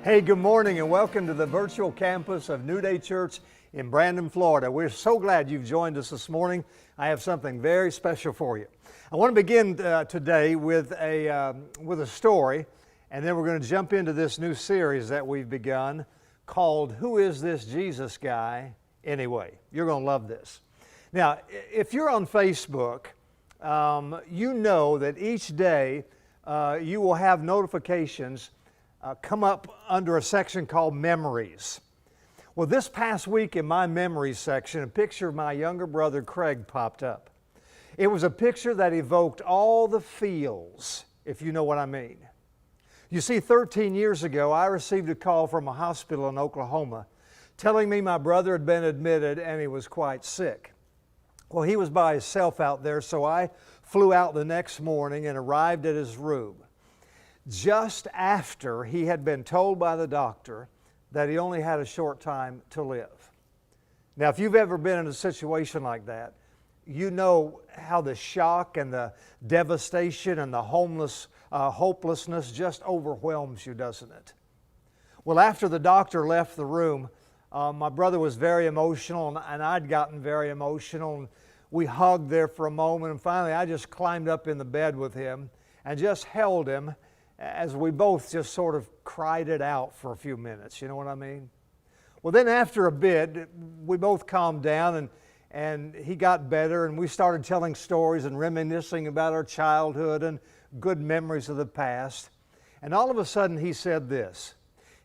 Hey, good morning and welcome to the virtual campus of New Day Church in Brandon, Florida. We're so glad you've joined us this morning. I have something very special for you. I want to begin today with a story, and then we're going to jump into this new series that we've begun called Who Is This Jesus Guy Anyway? You're going to love this. Now, if you're on Facebook, you know that each day you will have notifications come up under a section called Memories. Well, this past week in my Memories section, a picture of my younger brother Craig popped up. It was a picture that evoked all the feels, if you know what I mean. You see, 13 years ago, I received a call from a hospital in Oklahoma telling me my brother had been admitted and he was quite sick. Well, he was by himself out there, so I flew out the next morning and arrived at his room just after he had been told by the doctor that he only had a short time to live. Now, if you've ever been in a situation like that, you know how the shock and the devastation and the hopelessness just overwhelms you, doesn't it? Well, after the doctor left the room, my brother was very emotional, and I'd gotten very emotional. And we hugged there for a moment, and finally I just climbed up in the bed with him and just held him as we both just sort of cried it out for a few minutes. You know what I mean? Well, then after a bit, we both calmed down and he got better, and we started telling stories and reminiscing about our childhood and good memories of the past. And all of a sudden he said this.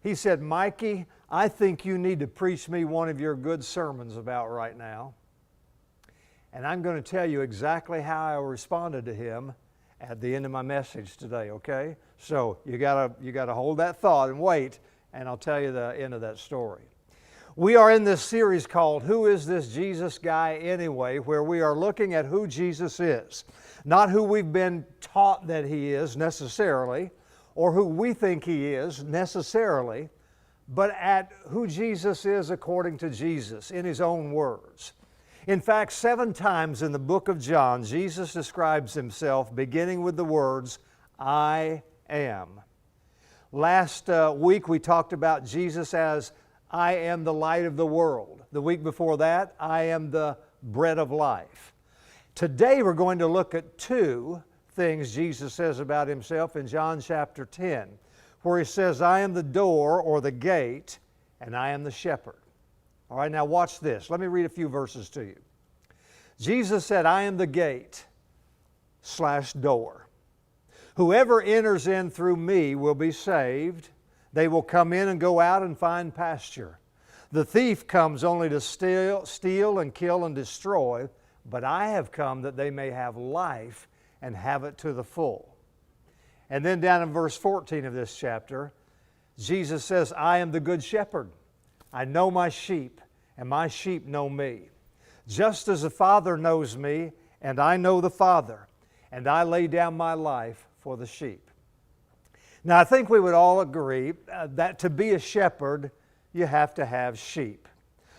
He said, "Mikey, I think you need to preach me one of your good sermons about right now." And I'm going to tell you exactly how I responded to him at the end of my message today, okay? So you gotta hold that thought and wait, and I'll tell you the end of that story. We are in this series called Who Is This Jesus Guy Anyway?, where we are looking at who Jesus is. Not who we've been taught that He is necessarily, or who we think He is necessarily, but at who Jesus is according to Jesus, in His own words. In fact, 7 times in the book of John, Jesus describes Himself beginning with the words, "I am." Last week we talked about Jesus as, "I am the light of the world." The week before that, "I am the bread of life." Today we're going to look at 2 things Jesus says about Himself in John chapter 10, where He says, "I am the door," or the gate, "and I am the shepherd." All right, now watch this. Let me read a few verses to you. Jesus said, "I am the gate/door. Whoever enters in through me will be saved. They will come in and go out and find pasture. The thief comes only to steal and kill and destroy, but I have come that they may have life and have it to the full." And then down in verse 14 of this chapter, Jesus says, "I am the good shepherd. I know my sheep, and my sheep know me. Just as the Father knows me, and I know the Father, and I lay down my life for the sheep." Now, I think we would all agree that to be a shepherd, you have to have sheep.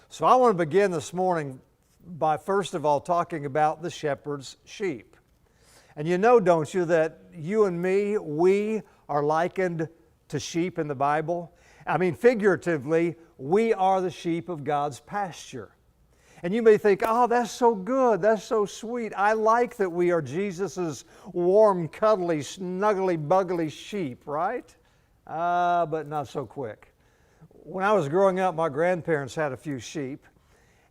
So I want to begin this morning by first of all talking about the shepherd's sheep. And you know, don't you, that you and me, we are likened to sheep in the Bible? I mean, figuratively, we are the sheep of God's pasture. And you may think, "Oh, that's so good, that's so sweet. I like that we are Jesus's warm, cuddly, snuggly, buggly sheep," right? But not so quick. When I was growing up, my grandparents had a few sheep.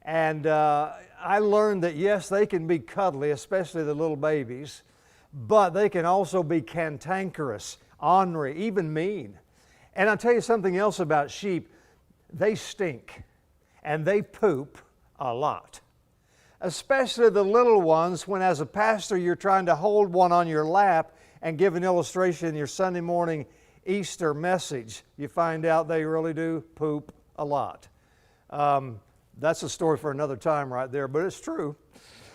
And I learned that, yes, they can be cuddly, especially the little babies, but they can also be cantankerous, ornery, even mean. And I'll tell you something else about sheep. They stink, and they poop a lot. Especially the little ones, when as a pastor you're trying to hold one on your lap and give an illustration in your Sunday morning Easter message. You find out they really do poop a lot. That's a story for another time right there, but it's true.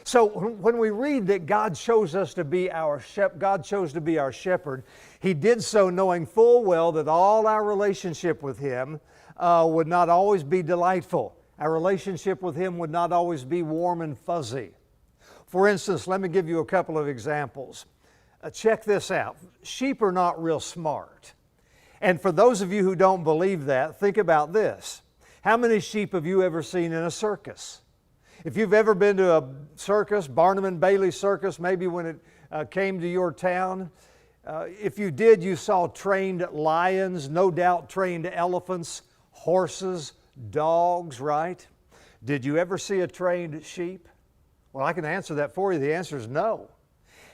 So when we read that God chose to be our shepherd, He did so knowing full well that all our relationship with Him would not always be delightful. Our relationship with Him would not always be warm and fuzzy. For instance, let me give you a couple of examples. Check this out. Sheep are not real smart. And for those of you who don't believe that, think about this. How many sheep have you ever seen in a circus? If you've ever been to a circus, Barnum and Bailey circus, maybe when it came to your town, if you did, you saw trained lions, no doubt trained elephants, horses, dogs, right? Did you ever see a trained sheep? Well, I can answer that for you. The answer is no.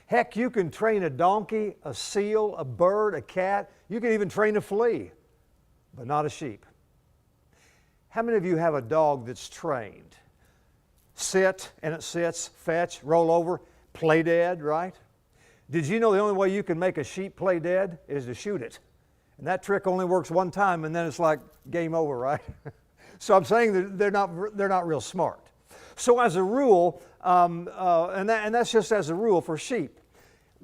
Heck, you can train a donkey, a seal, a bird, a cat. You can even train a flea, but not a sheep. How many of you have a dog that's trained? Sit, and it sits, fetch, roll over, play dead, right? Did you know the only way you can make a sheep play dead is to shoot it? And that trick only works one time, and then it's like game over, right? So I'm saying that they're not real smart. So as a rule, and that's just as a rule for sheep,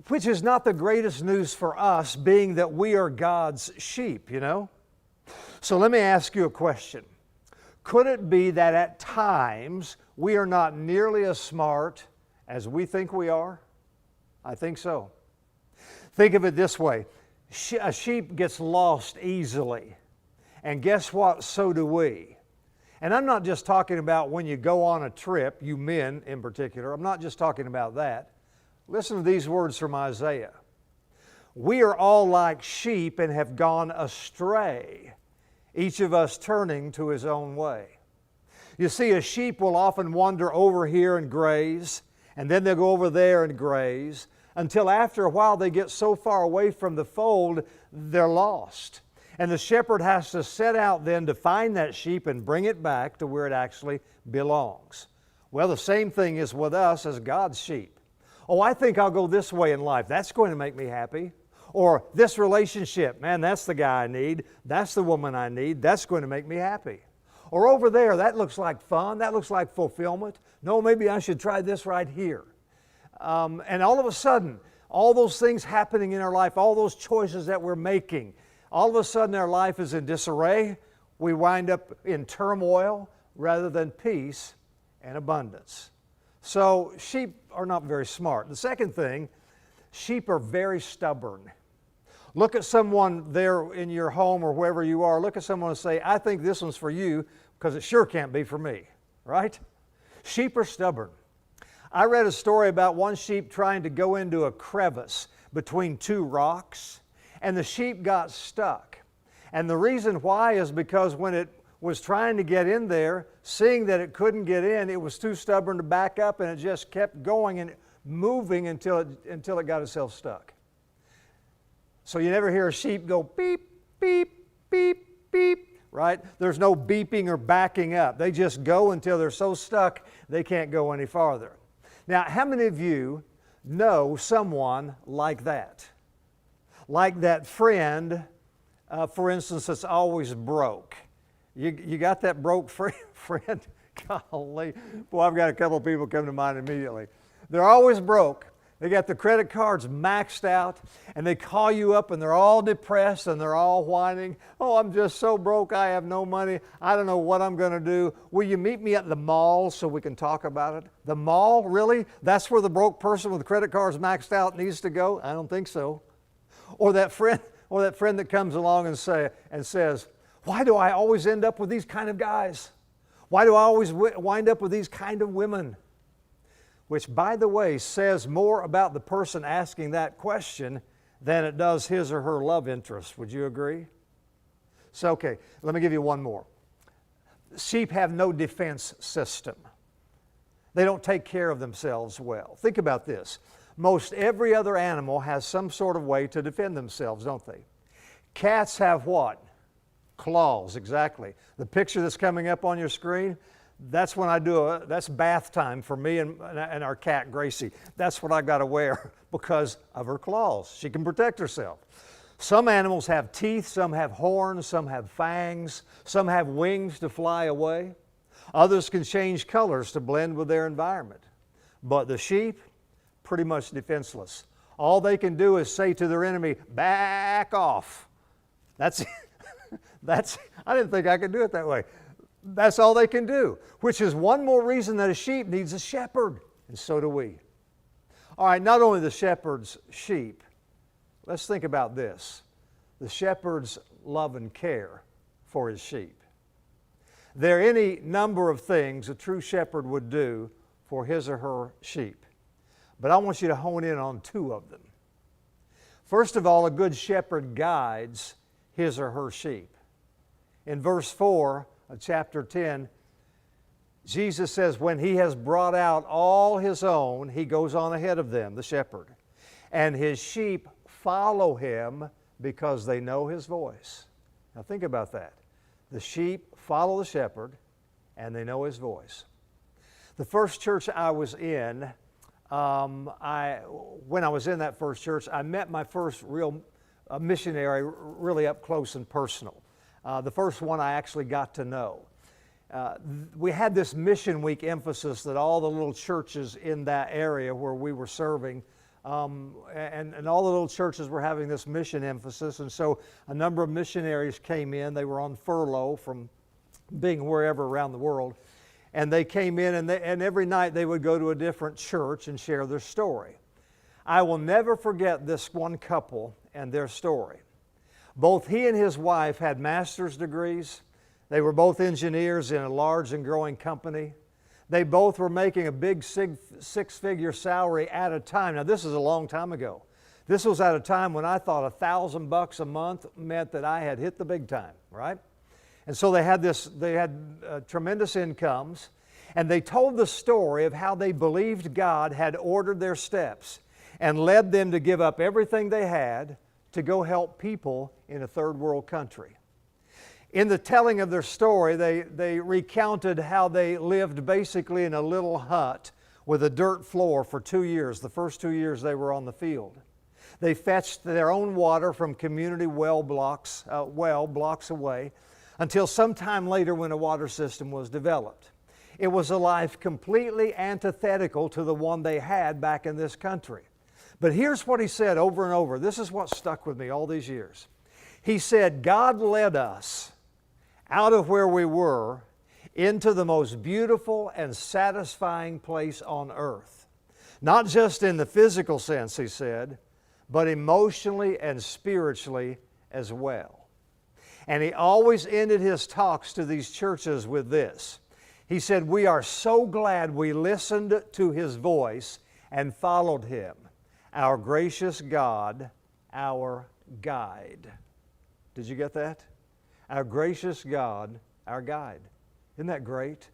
which is not the greatest news for us, being that we are God's sheep, you know? So let me ask you a question. Could it be that at times we are not nearly as smart as we think we are? I think so. Think of it this way. A sheep gets lost easily. And guess what? So do we. And I'm not just talking about when you go on a trip, you men in particular. I'm not just talking about that. Listen to these words from Isaiah. We are all like sheep and have gone astray, each of us turning to his own way. You see, a sheep will often wander over here and graze, and then they'll go over there and graze, until after a while they get so far away from the fold, they're lost. And the shepherd has to set out then to find that sheep and bring it back to where it actually belongs. Well, the same thing is with us as God's sheep. Oh, I think I'll go this way in life. That's going to make me happy. Or this relationship, man, that's the guy I need. That's the woman I need. That's going to make me happy. Or over there, that looks like fun. That looks like fulfillment. No, maybe I should try this right here. And all of a sudden, all those things happening in our life, all those choices that we're making, all of a sudden our life is in disarray. We wind up in turmoil rather than peace and abundance. So sheep are not very smart. The second thing, sheep are very stubborn. Look at someone there in your home or wherever you are. Look at someone and say, I think this one's for you because it sure can't be for me, right? Sheep are stubborn. I read a story about one sheep trying to go into a crevice between two rocks, and the sheep got stuck. And the reason why is because when it was trying to get in there, seeing that it couldn't get in, it was too stubborn to back up, and it just kept going and moving until it got itself stuck. So you never hear a sheep go beep, beep, beep, beep, right? There's no beeping or backing up. They just go until they're so stuck they can't go any farther. Now, how many of you know someone like that? Like that friend, for instance, that's always broke. You got that broke friend? Golly. Boy, I've got a couple of people come to mind immediately. They're always broke. They got the credit cards maxed out, and they call you up and they're all depressed and they're all whining. Oh, I'm just so broke, I have no money. I don't know what I'm going to do. Will you meet me at the mall so we can talk about it? The mall? Really? That's where the broke person with the credit cards maxed out needs to go? I don't think so. Or that friend that comes along and says, why do I always end up with these kind of guys? Why do I always wind up with these kind of women? Which, by the way, says more about the person asking that question than it does his or her love interest. Would you agree? So, okay, let me give you one more. Sheep have no defense system. They don't take care of themselves well. Think about this. Most every other animal has some sort of way to defend themselves, don't they? Cats have what? Claws, exactly. The picture that's coming up on your screen, that's when that's bath time for me and our cat, Gracie. That's what I got to wear because of her claws. She can protect herself. Some animals have teeth, some have horns, some have fangs, some have wings to fly away. Others can change colors to blend with their environment. But the sheep, pretty much defenseless. All they can do is say to their enemy, back off. That's I didn't think I could do it that way. That's all they can do, which is one more reason that a sheep needs a shepherd, and so do we. All right, not only the shepherd's sheep, let's think about this. the shepherd's love and care for his sheep. There are any number of things a true shepherd would do for his or her sheep, but I want you to hone in on two of them. First of all, a good shepherd guides his or her sheep. In verse 4 of chapter 10, Jesus says, when he has brought out all his own, he goes on ahead of them, the shepherd, and his sheep follow him because they know his voice. Now think about that. The sheep follow the shepherd and they know his voice. The first church I was in, when I was in that first church, I met my first real missionary really up close and personal. The first one I actually got to know. We had this mission week emphasis that all the little churches in that area where we were serving, and all the little churches were having this mission emphasis, and so a number of missionaries came in. They were on furlough from being wherever around the world, and they came in, and every night they would go to a different church and share their story. I will never forget this one couple and their story. Both he and his wife had master's degrees. They were both engineers in a large and growing company. They both were making a big six-figure salary at a time. Now, this is a long time ago. This was at a time when I thought $1,000 a month meant that I had hit the big time, right? And so they had tremendous incomes, and they told the story of how they believed God had ordered their steps and led them to give up everything they had to go help people in a third world country. In the telling of their story, they recounted how they lived basically in a little hut with a dirt floor for 2 years, the first 2 years they were on the field. They fetched their own water from community blocks away, until sometime later when a water system was developed. It was a life completely antithetical to the one they had back in this country. But here's what he said over and over. This is what stuck with me all these years. He said, God led us out of where we were into the most beautiful and satisfying place on earth. Not just in the physical sense, he said, but emotionally and spiritually as well. And he always ended his talks to these churches with this. He said, we are so glad we listened to his voice and followed him, our gracious God, our guide. Did you get that? Our gracious God, our guide. Isn't that great?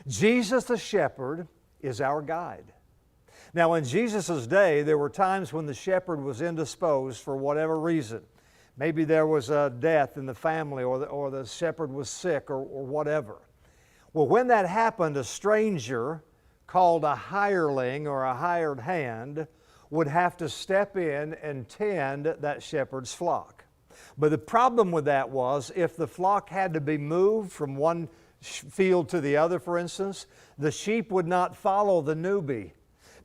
Jesus the shepherd is our guide. Now, in Jesus' day, there were times when the shepherd was indisposed for whatever reason. Maybe there was a death in the family, or the shepherd was sick, or whatever. Well, when that happened, a stranger called a hireling or a hired hand would have to step in and tend that shepherd's flock. But the problem with that was, if the flock had to be moved from one field to the other, for instance, the sheep would not follow the newbie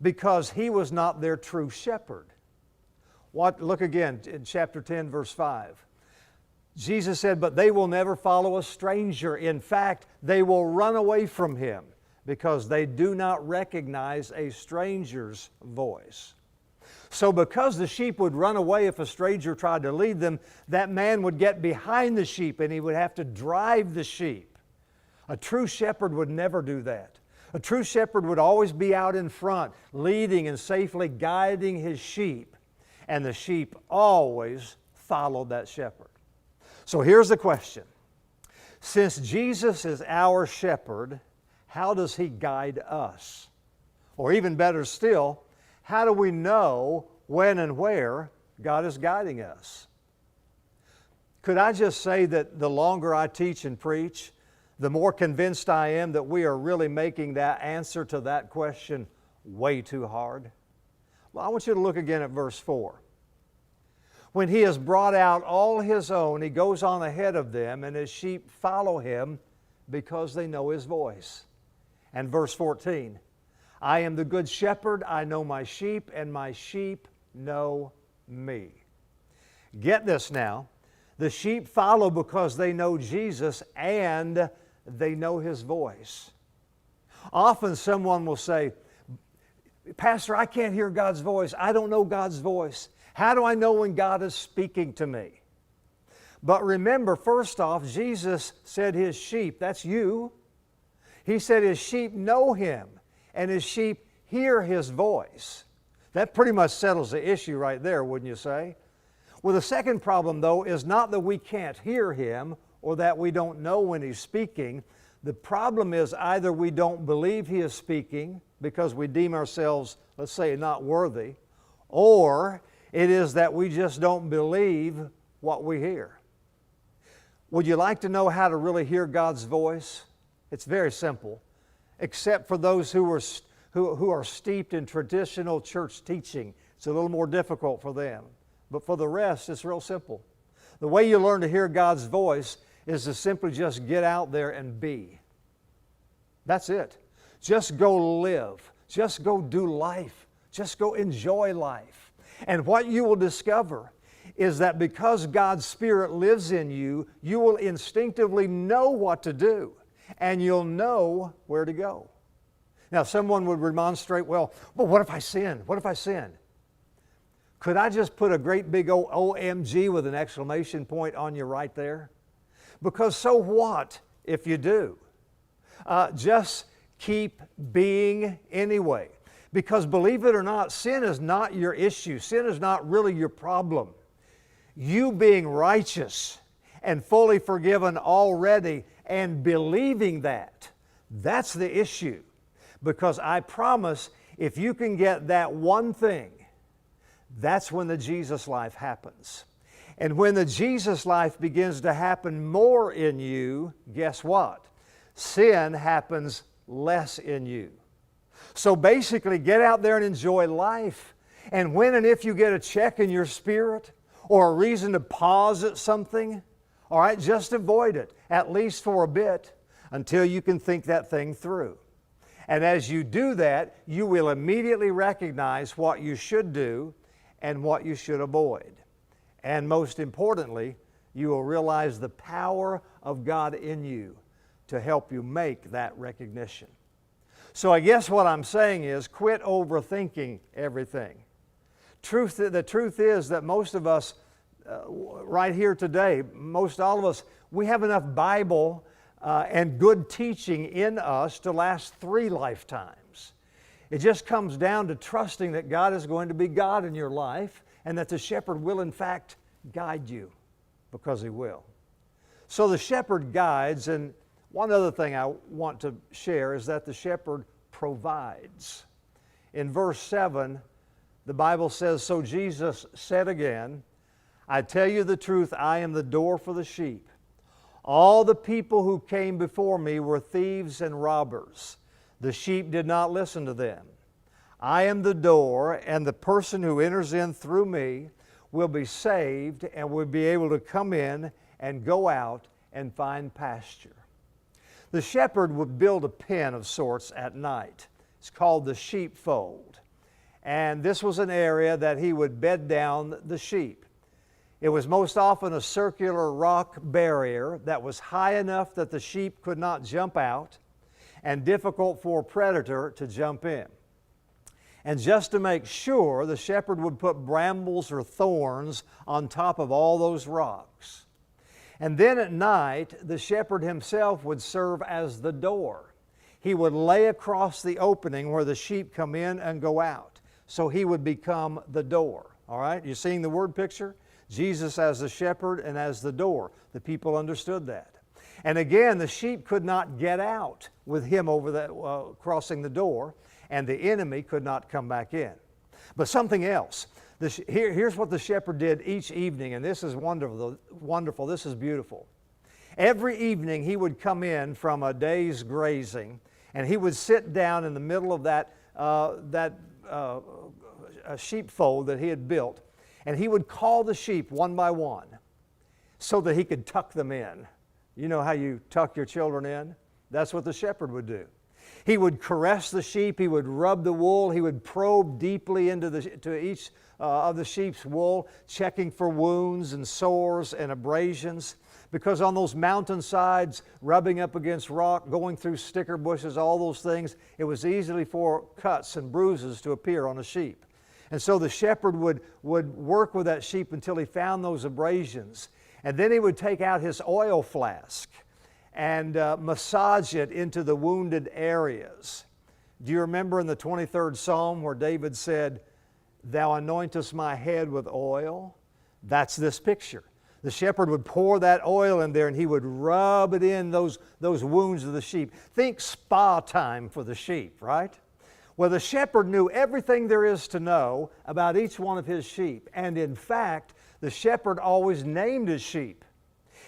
because he was not their true shepherd. Look again in chapter 10, verse 5. Jesus said, but they will never follow a stranger. In fact, they will run away from him because they do not recognize a stranger's voice. So because the sheep would run away if a stranger tried to lead them, that man would get behind the sheep and he would have to drive the sheep. A true shepherd would never do that. A true shepherd would always be out in front, leading and safely guiding his sheep, and the sheep always followed that shepherd. So here's the question. Since Jesus is our shepherd, how does he guide us? Or even better still, how do we know when and where God is guiding us? Could I just say that the longer I teach and preach, the more convinced I am that we are really making that answer to that question way too hard? Well, I want you to look again at verse 4. When he has brought out all his own, he goes on ahead of them, and his sheep follow him because they know his voice. And verse 14, I am the good shepherd, I know my sheep, and my sheep know me. Get this now. The sheep follow because they know Jesus and they know his voice. Often someone will say, Pastor, I can't hear God's voice. I don't know God's voice. How do I know when God is speaking to me? But remember, first off, Jesus said His sheep, that's you. He said His sheep know Him, and His sheep hear His voice. That pretty much settles the issue right there, wouldn't you say? Well, the second problem, though, is not that we can't hear Him or that we don't know when He's speaking. The problem is either we don't believe He is speaking because we deem ourselves, let's say, not worthy, or it is that we just don't believe what we hear. Would you like to know how to really hear God's voice? It's very simple, except for those who are steeped in traditional church teaching. It's a little more difficult for them. But for the rest, it's real simple. The way you learn to hear God's voice is to simply just get out there and be. That's it. Just go live. Just go do life. Just go enjoy life. And what you will discover is that because God's Spirit lives in you, you will instinctively know what to do, and you'll know where to go. Now, someone would remonstrate, well, what if I sin? What if I sin? Could I just put a great big OMG with an exclamation point on you right there? Because so what if you do? Just keep being anyway. Because believe it or not, sin is not your issue. Sin is not really your problem. You being righteous and fully forgiven already and believing that, that's the issue. Because I promise, if you can get that one thing, that's when the Jesus life happens. And when the Jesus life begins to happen more in you, guess what? Sin happens less in you. So basically, get out there and enjoy life. And when and if you get a check in your spirit or a reason to pause at something, all right, just avoid it, at least for a bit, until you can think that thing through. And as you do that, you will immediately recognize what you should do and what you should avoid. And most importantly, you will realize the power of God in you to help you make that recognition. So I guess what I'm saying is quit overthinking everything. The truth is that most of us right here today, most all of us, we have enough Bible and good teaching in us to last 3 lifetimes. It just comes down to trusting that God is going to be God in your life and that the shepherd will in fact guide you, because He will. So the shepherd guides, and one other thing I want to share is that the shepherd provides. In verse 7, the Bible says, "So Jesus said again, I tell you the truth, I am the door for the sheep. All the people who came before me were thieves and robbers. The sheep did not listen to them. I am the door, and the person who enters in through me will be saved and will be able to come in and go out and find pasture." The shepherd would build a pen of sorts at night. It's called the sheepfold. And this was an area that he would bed down the sheep. It was most often a circular rock barrier that was high enough that the sheep could not jump out and difficult for a predator to jump in. And just to make sure, the shepherd would put brambles or thorns on top of all those rocks. And then at night, the shepherd himself would serve as the door. He would lay across the opening where the sheep come in and go out. So he would become the door. All right? You seeing the word picture? Jesus as the shepherd and as the door. The people understood that. And again, the sheep could not get out with him over the, crossing the door, and the enemy could not come back in. But something else. Here's what the shepherd did each evening, and this is wonderful. This is beautiful. Every evening he would come in from a day's grazing, and he would sit down in the middle of that sheepfold that he had built, and he would call the sheep one by one so that he could tuck them in. You know how you tuck your children in? That's what the shepherd would do. He would caress the sheep, he would rub the wool, he would probe deeply into each of the sheep's wool, checking for wounds and sores and abrasions. Because on those mountainsides, rubbing up against rock, going through sticker bushes, all those things, it was easily for cuts and bruises to appear on a sheep. And so the shepherd would work with that sheep until he found those abrasions. And then he would take out his oil flask and massage it into the wounded areas. Do you remember in the 23rd Psalm where David said, "Thou anointest my head with oil"? That's this picture. The shepherd would pour that oil in there and he would rub it in those wounds of the sheep. Think spa time for the sheep, right? Well, the shepherd knew everything there is to know about each one of his sheep. And in fact, the shepherd always named his sheep.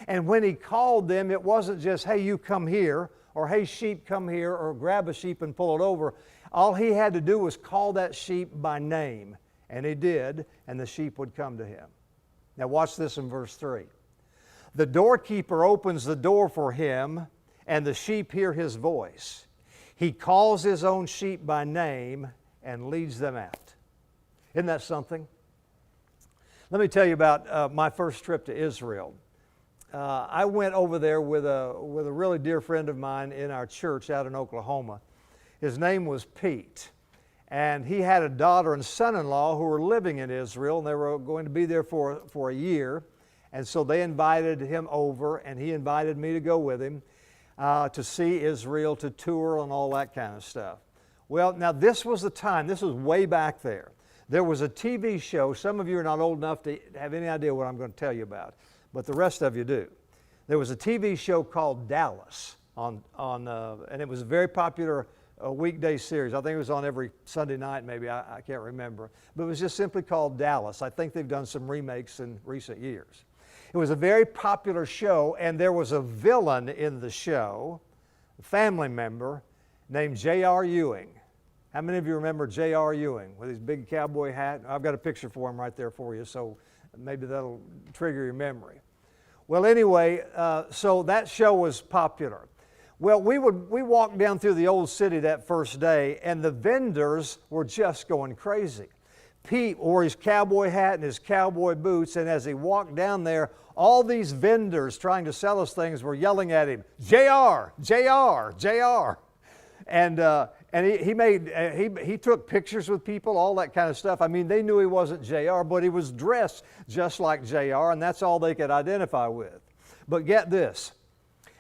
And when he called them, it wasn't just, "Hey, you come here," or "Hey, sheep, come here," or grab a sheep and pull it over. All he had to do was call that sheep by name. And he did, and the sheep would come to him. Now watch this in verse 3. "The doorkeeper opens the door for him, and the sheep hear his voice. He calls his own sheep by name and leads them out." Isn't that something? Let me tell you about my first trip to Israel. I went over there with a really dear friend of mine in our church out in Oklahoma. His name was Pete. And he had a daughter and son-in-law who were living in Israel, and they were going to be there for a year. And so they invited him over, and he invited me to go with him to see Israel, to tour, and all that kind of stuff. Well, now this was the time, this was way back there. There was a TV show, some of you are not old enough to have any idea what I'm going to tell you about, but the rest of you do. There was a TV show called Dallas, and it was a very popular weekday series. I think it was on every Sunday night, maybe, I can't remember. But it was just simply called Dallas. I think they've done some remakes in recent years. It was a very popular show, and there was a villain in the show, a family member, named J.R. Ewing. How many of you remember J.R. Ewing with his big cowboy hat? I've got a picture for him right there for you, so maybe that'll trigger your memory. Well, anyway, so that show was popular. Well, we walked down through the old city that first day, and the vendors were just going crazy. Pete wore his cowboy hat and his cowboy boots, and as he walked down there, all these vendors trying to sell us things were yelling at him, "JR, JR, JR." And he took pictures with people, all that kind of stuff. I mean, they knew he wasn't JR, but he was dressed just like JR, and that's all they could identify with. But get this.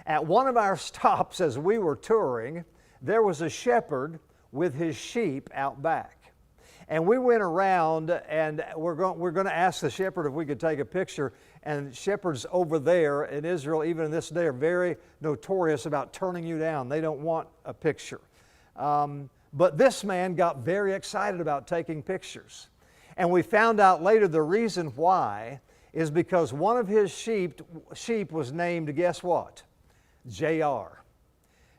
At one of our stops as we were touring, there was a shepherd with his sheep out back. And we went around, and we're going to ask the shepherd if we could take a picture. And shepherds over there in Israel, even in this day, are very notorious about turning you down. They don't want a picture. But this man got very excited about taking pictures. And we found out later the reason why is because one of his sheep was named, guess what? J.R.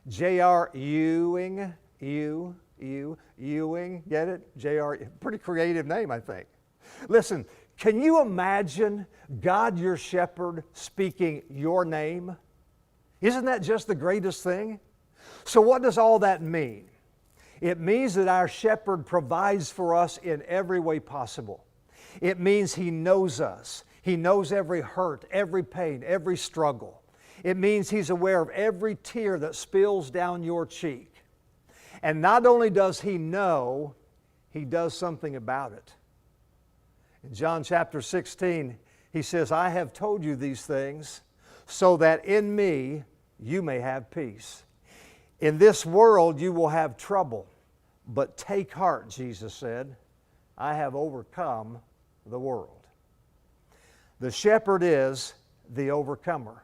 J.R. Ewing, Ewing, get it? J.R., pretty creative name, I think. Listen, can you imagine God, your shepherd, speaking your name? Isn't that just the greatest thing? So what does all that mean? It means that our shepherd provides for us in every way possible. It means He knows us. He knows every hurt, every pain, every struggle. It means He's aware of every tear that spills down your cheek. And not only does He know, He does something about it. In John chapter 16, He says, "I have told you these things so that in me you may have peace. In this world you will have trouble, but take heart," Jesus said, "I have overcome the world." The shepherd is the overcomer,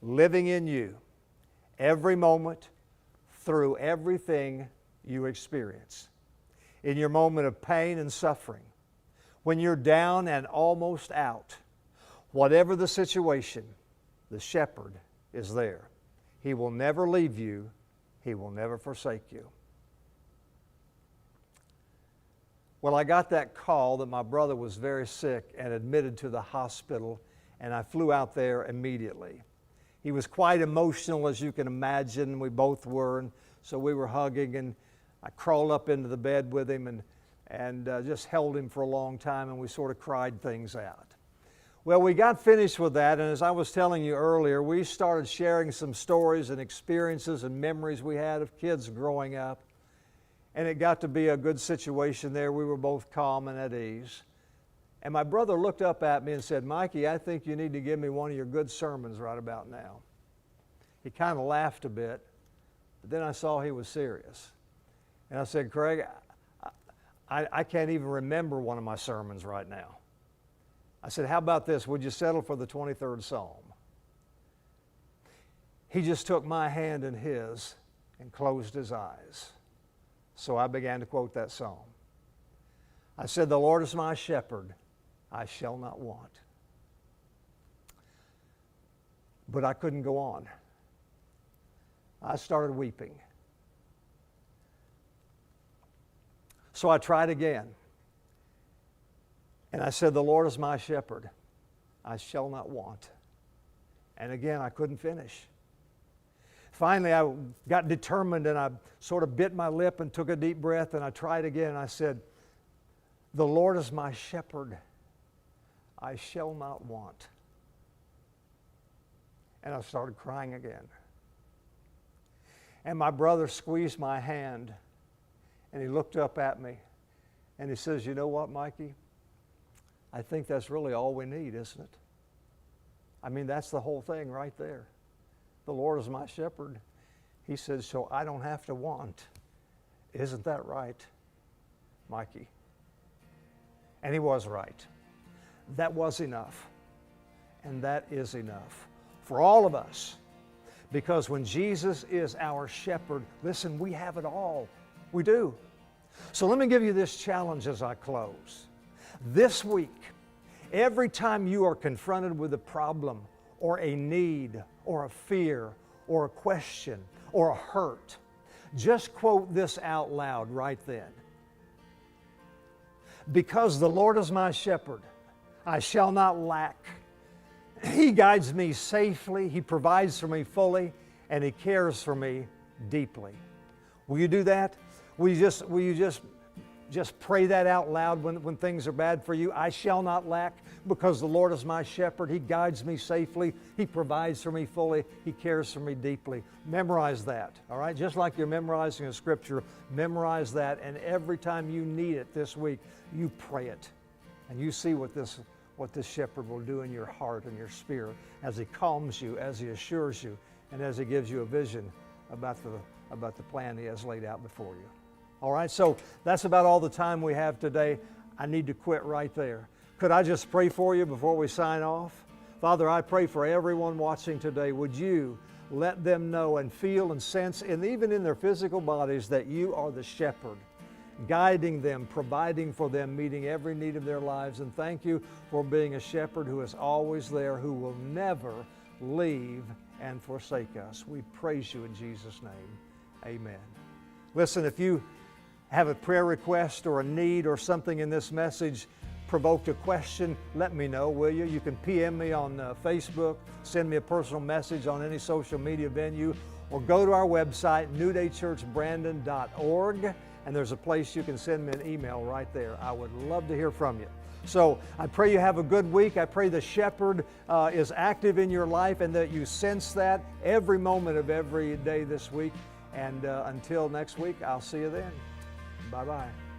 living in you every moment through everything you experience. In your moment of pain and suffering, when you're down and almost out, whatever the situation, the shepherd is there. He will never leave you. He will never forsake you. Well, I got that call that my brother was very sick and admitted to the hospital, and I flew out there immediately. He was quite emotional, as you can imagine. We both were, and so we were hugging, and I crawled up into the bed with him and just held him for a long time, and we sort of cried things out. Well, we got finished with that, and as I was telling you earlier, we started sharing some stories and experiences and memories we had of kids growing up, and it got to be a good situation there. We were both calm and at ease. And my brother looked up at me and said, Mikey, I think you need to give me one of your good sermons right about now. He kind of laughed a bit, but then I saw he was serious. And I said, Craig, I can't even remember one of my sermons right now. I said, how about this? Would you settle for the 23rd Psalm? He just took my hand in his and closed his eyes. So I began to quote that psalm. I said, the Lord is my shepherd, I shall not want. But I couldn't go on. I started weeping. So I tried again. And I said, the Lord is my shepherd, I shall not want. And again, I couldn't finish. Finally, I got determined and I sort of bit my lip and took a deep breath and I tried again. And I said, the Lord is my shepherd, I shall not want. And I started crying again. And my brother squeezed my hand and he looked up at me and he says, you know what, Mikey? I think that's really all we need, isn't it? I mean, that's the whole thing right there. The Lord is my shepherd. He says, so I don't have to want. Isn't that right, Mikey? And he was right. That was enough. And that is enough for all of us. Because when Jesus is our shepherd, listen, we have it all. We do. So let me give you this challenge as I close. This week, every time you are confronted with a problem or a need or a fear or a question or a hurt, just quote this out loud right then. Because the Lord is my shepherd, I shall not lack. He guides me safely, He provides for me fully, and He cares for me deeply. Will you do that? Will you just pray that out loud when things are bad for you? I shall not lack because the Lord is my shepherd. He guides me safely. He provides for me fully. He cares for me deeply. Memorize that, all right? Just like you're memorizing a scripture, memorize that, and every time you need it this week, you pray it. And you see what this shepherd will do in your heart and your spirit as He calms you, as He assures you, and as He gives you a vision about the plan He has laid out before you. All right, so that's about all the time we have today. I need to quit right there. Could I just pray for you before we sign off? Father, I pray for everyone watching today. Would you let them know and feel and sense, and even in their physical bodies, that you are the shepherd, guiding them, providing for them, meeting every need of their lives. And thank you for being a shepherd who is always there, who will never leave and forsake us. We praise you in Jesus' name. Amen. Listen, if you have a prayer request or a need or something in this message provoked a question, let me know, will you? You can PM me on Facebook, send me a personal message on any social media venue, or go to our website, newdaychurchbrandon.org, and there's a place you can send me an email right there. I would love to hear from you. So I pray you have a good week. I pray the shepherd is active in your life and that you sense that every moment of every day this week. And until next week, I'll see you then. Bye-bye.